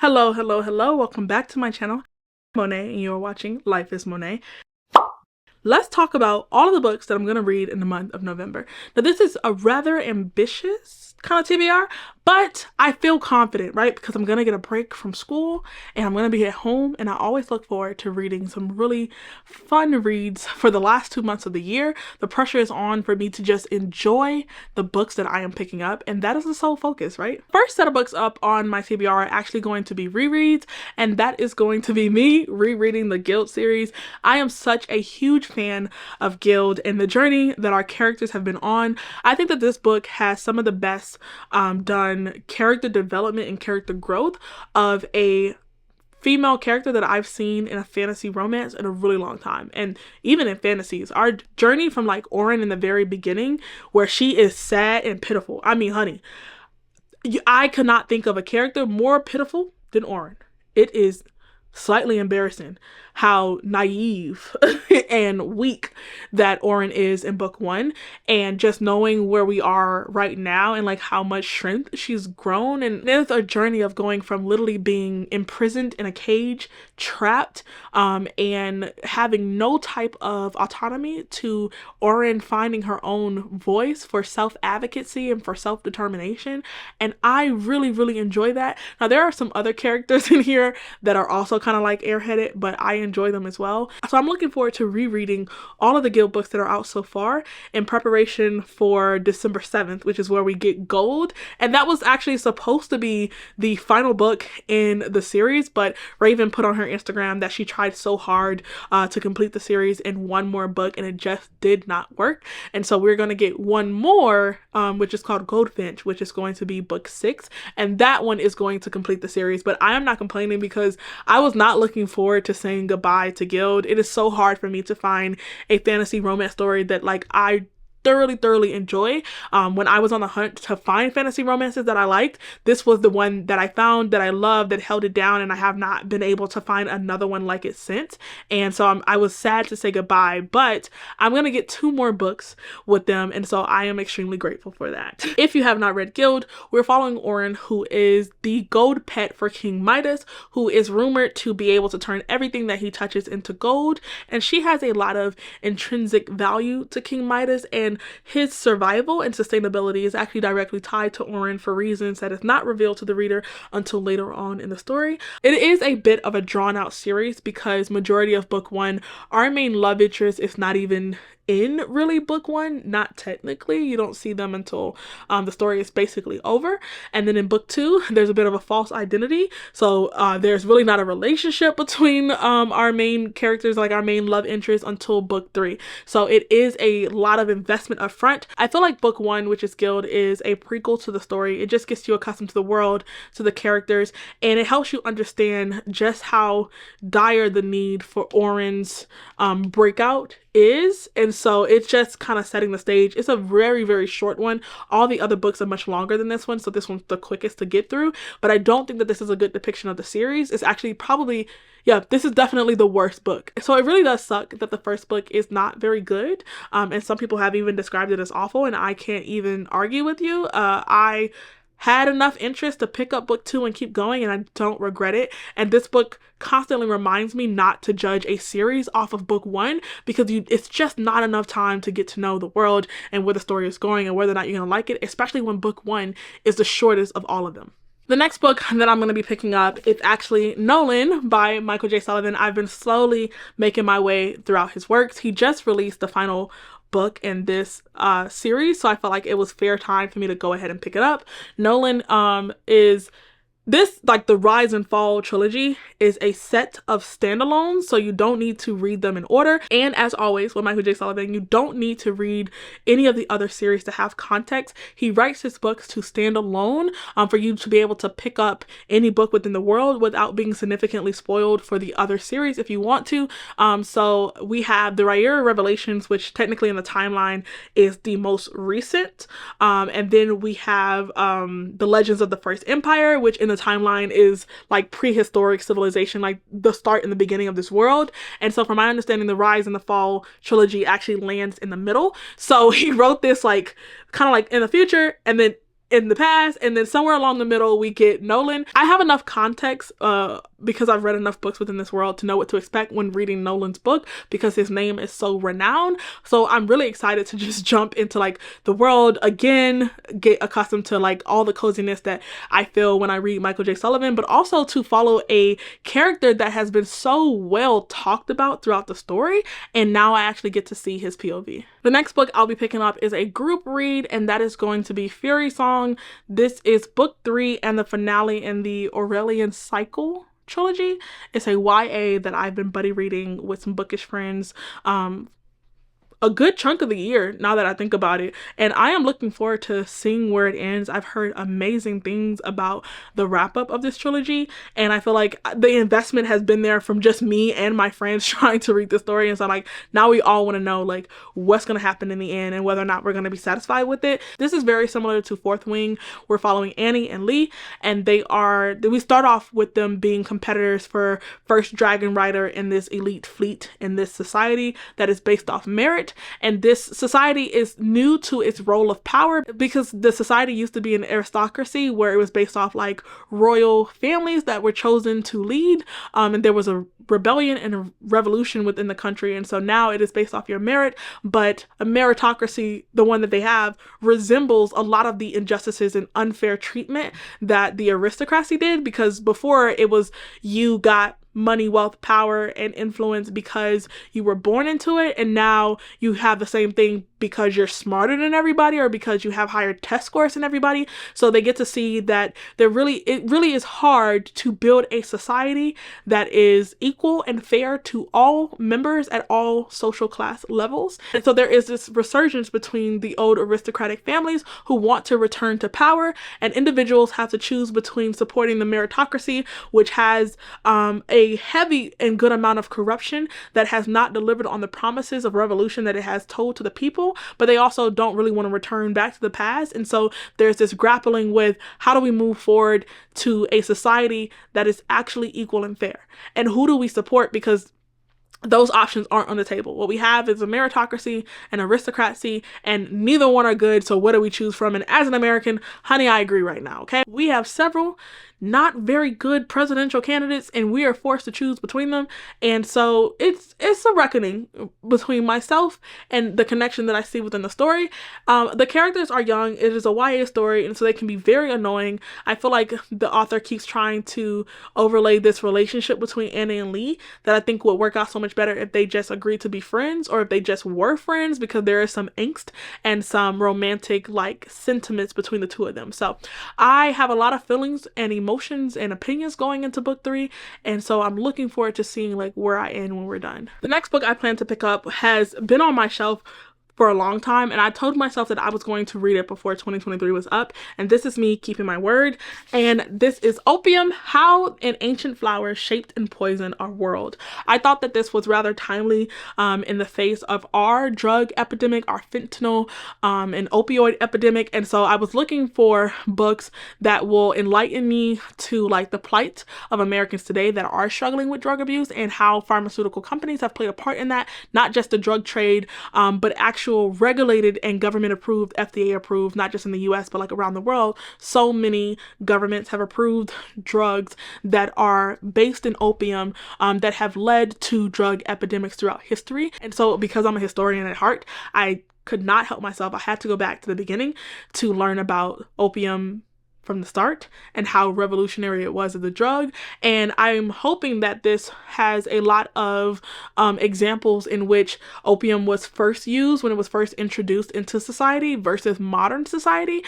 Hello, hello, hello. Welcome back to my channel, Monet, and you're watching Life is Monet. Let's talk about all of the books that I'm going to read in the month of November. Now, this is a rather ambitious kind of TBR, but I feel confident, right? Because I'm going to get a break from school and I'm going to be at home, and I always look forward to reading some really fun reads for the last 2 months of the year. The pressure is on for me to just enjoy the books that I am picking up, and that is the sole focus, right? First set of books up on my TBR are actually going to be rereads, and that is going to be me rereading the Guild series. I am such a huge fan of Guild and the journey that our characters have been on. I think that this book has some of the best done character development and character growth of a female character that I've seen in a fantasy romance in a really long time. And even in fantasies, our journey from like Orin in the very beginning, where she is sad and pitiful. I mean, honey, I could not think of a character more pitiful than Orin. It is slightly embarrassing how naive and weak that Orin is in book 1, and just knowing where we are right now and like how much strength she's grown. And there's a journey of going from literally being imprisoned in a cage, trapped, and having no type of autonomy, to Orin finding her own voice for self-advocacy and for self-determination. And I really enjoy that. Now, there are some other characters in here that are also kind of like airheaded, but I enjoy them as well. So I'm looking forward to rereading all of the Guild books that are out so far in preparation for December 7th, which is where we get Gold. And that was actually supposed to be the final book in the series, but Raven put on her Instagram that she tried so hard to complete the series in one more book, and it just did not work. And so we're going to get one more, which is called Goldfinch, which is going to be book 6, and that one is going to complete the series. But I am not complaining, because I was not looking forward to saying goodbye to Guild. It is so hard for me to find a fantasy romance story that like I thoroughly enjoy. When I was on the hunt to find fantasy romances that I liked, this was the one that I found, that I loved, that held it down, and I have not been able to find another one like it since. And so I was sad to say goodbye, but I'm gonna get 2 more books with them, and so I am extremely grateful for that. If you have not read Guild, we're following Orin, who is the gold pet for King Midas, who is rumored to be able to turn everything that he touches into gold, and she has a lot of intrinsic value to King Midas, and his survival and sustainability is actually directly tied to Orin for reasons that is not revealed to the reader until later on in the story. It is a bit of a drawn out series, because majority of book 1, our main love interest is not even in really book 1, not technically. You don't see them until the story is basically over. And then in book 2, there's a bit of a false identity, so there's really not a relationship between our main characters, like our main love interest, until book 3. So it is a lot of investment up front. I feel like book 1, which is Guild, is a prequel to the story. It just gets you accustomed to the world, to the characters, and it helps you understand just how dire the need for Orin's breakout is. And so it's just kind of setting the stage. It's a very short one. All the other books are much longer than this one, so this one's the quickest to get through. But I don't think that this is a good depiction of the series. It's actually probably, yeah, this is definitely the worst book. So it really does suck that the first book is not very good, and some people have even described it as awful, and I can't even argue with you. I had enough interest to pick up book 2 and keep going, and I don't regret it. And this book constantly reminds me not to judge a series off of book 1, because it's just not enough time to get to know the world and where the story is going and whether or not you're gonna like it, especially when book 1 is the shortest of all of them. The next book that I'm going to be picking up is actually Nolan by Michael J. Sullivan. I've been slowly making my way throughout his works. He just released the final book in this series, so I felt like it was fair time for me to go ahead and pick it up. Nolan is this, like the Rise and Fall trilogy, is a set of standalones, so you don't need to read them in order. And as always with Michael J. Sullivan, you don't need to read any of the other series to have context. He writes his books to stand alone, for you to be able to pick up any book within the world without being significantly spoiled for the other series if you want to. So we have the Rhaenyra Revelations, which technically in the timeline is the most recent. And then we have the Legends of the First Empire, which in the timeline is like prehistoric civilization, like the start and the beginning of this world. And so from my understanding, the Rise and the Fall trilogy actually lands in the middle. So he wrote this like kind of like in the future, and then in the past, and then somewhere along the middle we get Nolan. I have enough context because I've read enough books within this world to know what to expect when reading Nolan's book, because his name is so renowned. So I'm really excited to just jump into like the world again, get accustomed to like all the coziness that I feel when I read Michael J. Sullivan, but also to follow a character that has been so well talked about throughout the story, and now I actually get to see his POV. The next book I'll be picking up is a group read, and that is going to be Fury Song. This is book 3 and the finale in the Aurelian Cycle trilogy. It's a YA that I've been buddy reading with some bookish friends a good chunk of the year, now that I think about it, and I am looking forward to seeing where it ends. I've heard amazing things about the wrap-up of this trilogy, and I feel like the investment has been there from just me and my friends trying to read the story, and so like now we all want to know like what's going to happen in the end and whether or not we're going to be satisfied with it. This is very similar to Fourth Wing. We're following Annie and Lee, and we start off with them being competitors for first dragon rider in this elite fleet in this society that is based off merit. And this society is new to its role of power, because the society used to be an aristocracy where it was based off like royal families that were chosen to lead, and there was a rebellion and a revolution within the country, and so now it is based off your merit. But a meritocracy, the one that they have, resembles a lot of the injustices and unfair treatment that the aristocracy did, because before it was you got money, wealth, power, and influence because you were born into it, and now you have the same thing because you're smarter than everybody or because you have higher test scores than everybody. So they get to see that it really is hard to build a society that is equal and fair to all members at all social class levels. And so there is this resurgence between the old aristocratic families who want to return to power, and individuals have to choose between supporting the meritocracy, which has a heavy and good amount of corruption that has not delivered on the promises of revolution that it has told to the people, but they also don't really want to return back to the past. And so there's this grappling with how do we move forward to a society that is actually equal and fair, and who do we support, because those options aren't on the table. What we have is a meritocracy and aristocracy, and neither one are good, so what do we choose from? And as an American, honey, I agree right now, okay? We have several not very good presidential candidates, and we are forced to choose between them, and so it's a reckoning between myself and the connection that I see within the story. The characters are young, it is a YA story, and so they can be very annoying. I feel like the author keeps trying to overlay this relationship between Annie and Lee that I think would work out so much better if they just agreed to be friends, or if they just were friends, because there is some angst and some romantic like sentiments between the two of them. So I have a lot of feelings and emotions and opinions going into book 3, and so I'm looking forward to seeing like where I end when we're done. The next book I plan to pick up has been on my shelf for a long time, and I told myself that I was going to read it before 2023 was up, and this is me keeping my word. And this is Opium: How an Ancient Flower Shaped and Poisoned Our World. I thought that this was rather timely in the face of our drug epidemic, our fentanyl and opioid epidemic, and so I was looking for books that will enlighten me to like the plight of Americans today that are struggling with drug abuse, and how pharmaceutical companies have played a part in that, not just the drug trade, but actual regulated and government approved, FDA approved, not just in the US but like around the world. So many governments have approved drugs that are based in opium that have led to drug epidemics throughout history. And so because I'm a historian at heart, I could not help myself. I had to go back to the beginning to learn about opium from the start and how revolutionary it was as a drug. And I'm hoping that this has a lot of examples in which opium was first used when it was first introduced into society versus modern society,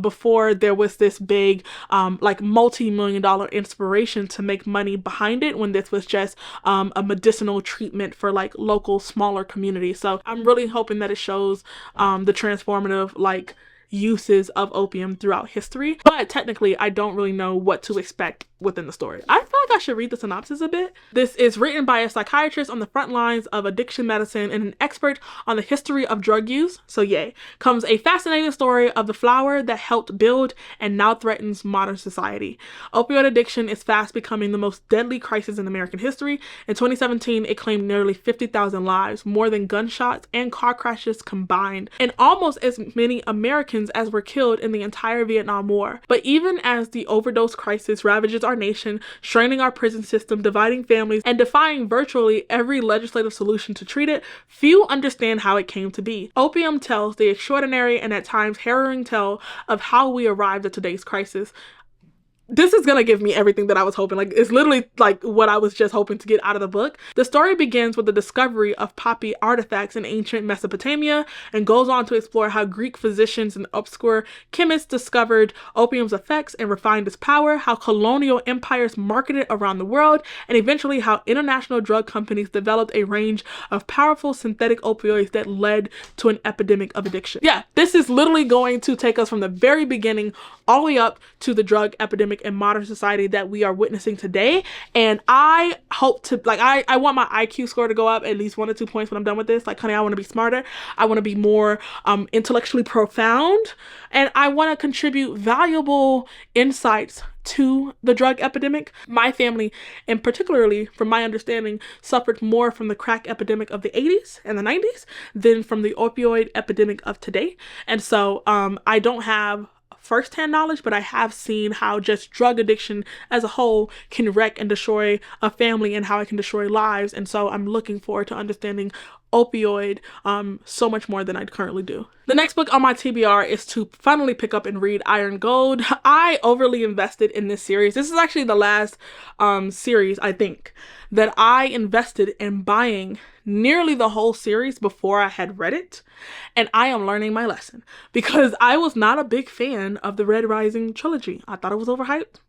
before there was this big like multi-million-dollar inspiration to make money behind it, when this was just a medicinal treatment for like local smaller communities. So I'm really hoping that it shows the transformative like uses of opium throughout history, but technically I don't really know what to expect within the story. I feel like I should read the synopsis a bit. This is written by a psychiatrist on the front lines of addiction medicine and an expert on the history of drug use. So yay. Comes a fascinating story of the flower that helped build and now threatens modern society. Opioid addiction is fast becoming the most deadly crisis in American history. In 2017, it claimed nearly 50,000 lives, more than gunshots and car crashes combined, and almost as many Americans as were killed in the entire Vietnam War. But even as the overdose crisis ravages our nation, straining our prison system, dividing families, and defying virtually every legislative solution to treat it, few understand how it came to be. Opium tells the extraordinary and at times harrowing tale of how we arrived at today's crisis. This is gonna give me everything that I was hoping. Like, it's literally like what I was just hoping to get out of the book. The story begins with the discovery of poppy artifacts in ancient Mesopotamia and goes on to explore how Greek physicians and obscure chemists discovered opium's effects and refined its power, how colonial empires marketed it around the world, and eventually how international drug companies developed a range of powerful synthetic opioids that led to an epidemic of addiction. Yeah, this is literally going to take us from the very beginning all the way up to the drug epidemic in modern society that we are witnessing today. And I hope to, like, I want my IQ score to go up at least 1 or 2 points when I'm done with this. Like, honey, I want to be smarter. I want to be more intellectually profound, and I want to contribute valuable insights to the drug epidemic. My family, and particularly from my understanding, suffered more from the crack epidemic of the 80s and the 90s than from the opioid epidemic of today. And so I don't have first-hand knowledge, but I have seen how just drug addiction as a whole can wreck and destroy a family and how it can destroy lives. And so I'm looking forward to understanding opioid so much more than I currently do. The next book on my TBR is to finally pick up and read Iron Gold. I overly invested in this series. This is actually the last series, I think, that I invested in buying nearly the whole series before I had read it. And I am learning my lesson because I was not a big fan of the Red Rising trilogy. I thought it was overhyped.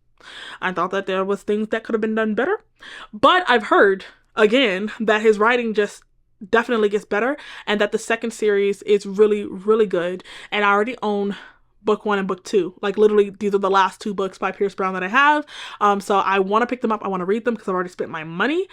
I thought that there was things that could have been done better. But I've heard, again, that his writing just definitely gets better and that the second series is really, really good. And I already own book 1 and book 2. Like, literally, these are the last 2 books by Pierce Brown that I have. So I want to pick them up. I want to read them because I've already spent my money.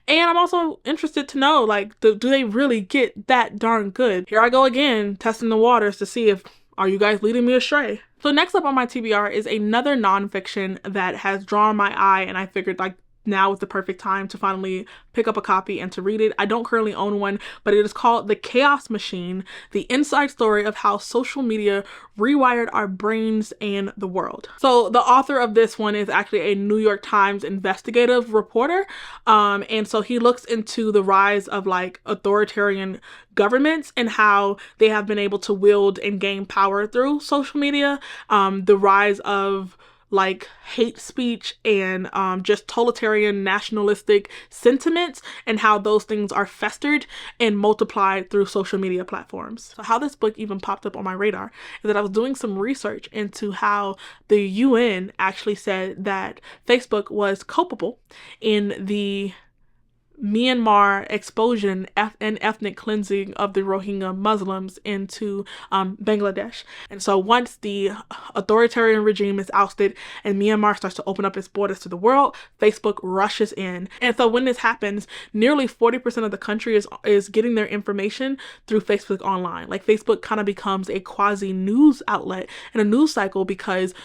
And I'm also interested to know, like, do they really get that darn good? Here I go again, testing the waters to see if, are you guys leading me astray? So next up on my TBR is another nonfiction that has drawn my eye, and I figured, like, now is the perfect time to finally pick up a copy and to read it. I don't currently own one, but it is called The Chaos Machine, the inside story of how social media rewired our brains and the world. So the author of this one is actually a New York Times investigative reporter. And so he looks into the rise of, like, authoritarian governments and how they have been able to wield and gain power through social media. The rise of, like, hate speech and just totalitarian nationalistic sentiments and how those things are festered and multiplied through social media platforms. So how this book even popped up on my radar is that I was doing some research into how the UN actually said that Facebook was culpable in the Myanmar expulsion and ethnic cleansing of the Rohingya Muslims into Bangladesh. And so once the authoritarian regime is ousted and Myanmar starts to open up its borders to the world, Facebook rushes in. And so when this happens, nearly 40% of the country is getting their information through Facebook online. Like, Facebook kind of becomes a quasi news outlet and a news cycle because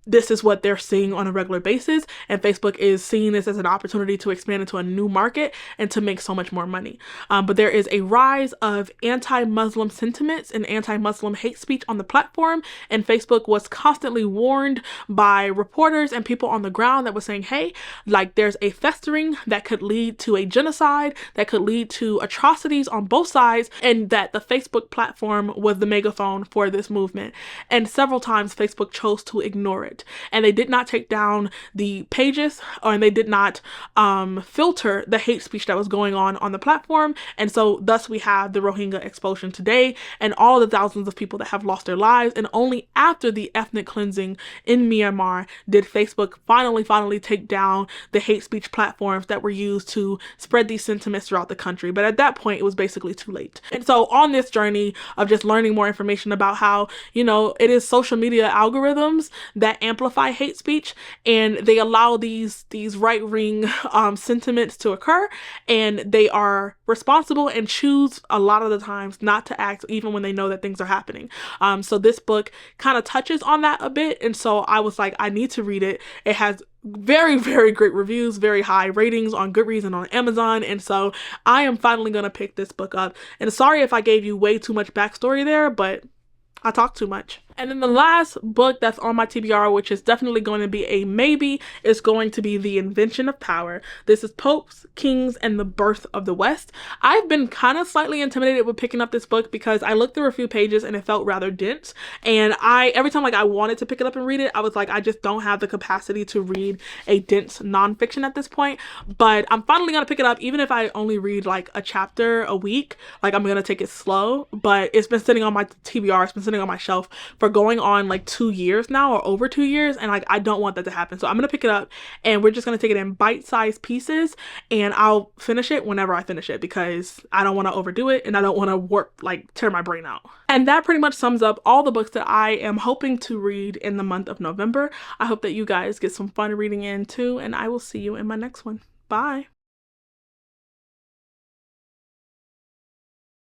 this is what they're seeing on a regular basis, and Facebook is seeing this as an opportunity to expand into a new market and to make so much more money. But there is a rise of anti-Muslim sentiments and anti-Muslim hate speech on the platform, and Facebook was constantly warned by reporters and people on the ground that was saying, hey, like, there's a festering that could lead to a genocide, that could lead to atrocities on both sides, and that the Facebook platform was the megaphone for this movement. And several times Facebook chose to ignore it. And they did not take down the pages, and they did not filter the hate speech that was going on the platform. And so thus we have the Rohingya expulsion today and all of the thousands of people that have lost their lives. And only after the ethnic cleansing in Myanmar did Facebook finally take down the hate speech platforms that were used to spread these sentiments throughout the country. But at that point, it was basically too late. And so on this journey of just learning more information about how, you know, it is social media algorithms that amplify hate speech, and they allow these right-wing sentiments to occur, and they are responsible and choose a lot of the times not to act even when they know that things are happening. So this book kind of touches on that a bit, and so I was like, I need to read it. It has very, very great reviews, very high ratings on Goodreads and on Amazon, and so I am finally gonna pick this book up. And sorry if I gave you way too much backstory there, but I talk too much. And then the last book that's on my TBR, which is definitely going to be a maybe, is going to be The Invention of Power. This is Popes, Kings, and the Birth of the West. I've been kind of slightly intimidated with picking up this book because I looked through a few pages and it felt rather dense. And every time like I wanted to pick it up and read it, I was like, I just don't have the capacity to read a dense nonfiction at this point. But I'm finally gonna pick it up, even if I only read like a chapter a week. Like, I'm gonna take it slow. But it's been sitting on my TBR, it's been sitting on my shelf for going on like 2 years now, or over 2 years, and like I don't want that to happen. So I'm gonna pick it up and we're just gonna take it in bite-sized pieces, and I'll finish it whenever I finish it because I don't want to overdo it and I don't want to tear my brain out. And that pretty much sums up all the books that I am hoping to read in the month of November. I hope that you guys get some fun reading in too, and I will see you in my next one. Bye.